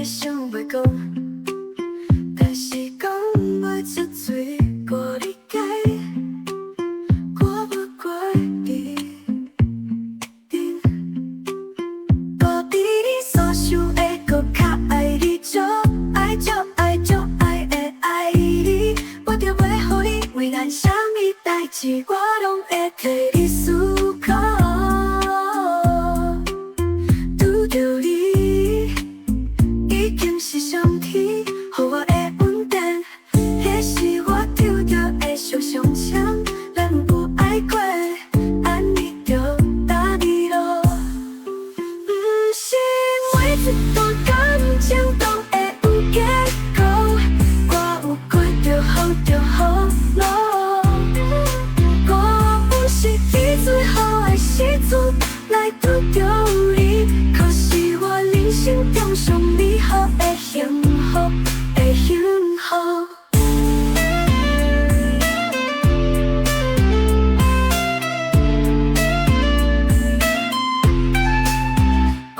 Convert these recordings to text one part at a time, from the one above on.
想要讲，但是讲袂出嘴。我理解，我无怪你，搁比你所想的搁较爱你，足爱足爱足爱的爱你。我着袂予你为难，啥物代志我拢会替你思考。拄着你，已经是上天予我的稳定，迄是我抽到的小上签，咱无爱过，安尼着搭你咯。不是每一段感情都会有结果，我有过就好就好咯。我不是在最后的时阵来拄着你，可是我人生中上美好的幸福的幸福。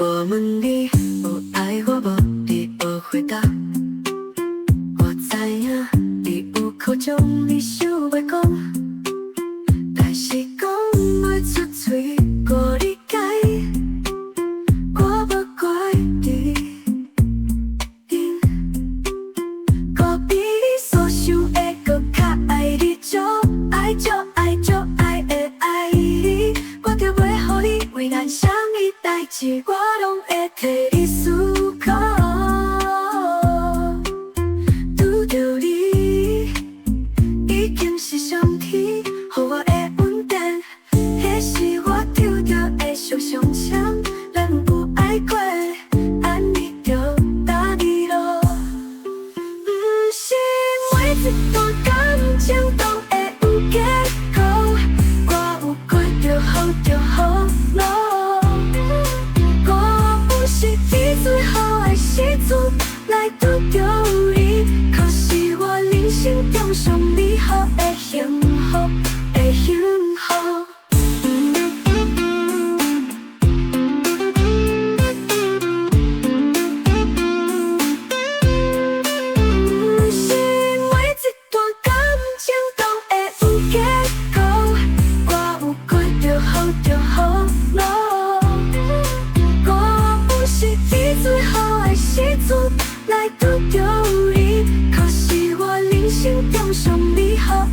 我问你有爱我无？你无回答。我知影你有苦衷，你想要讲，但是讲袂出嘴。我理解，我无怪你，我比你所想的搁较爱你，足爱足爱足爱的爱你。我着袂予你为难，啥物代志我拢会替你思考。拄着你，已经是上天予我的稳定，迄是我抽到的小上签，咱无爱过，安尼着搭你咯。不是每一段感情都会有结果，我有过就好就好咯。我不是在最后的时阵来拄着你，可是我人生中上美好的幸福的幸福。不是每一段感情都会有结果，我有过就好就好咯。我不是在最后的时阵来拄着你，可是我人生中上美好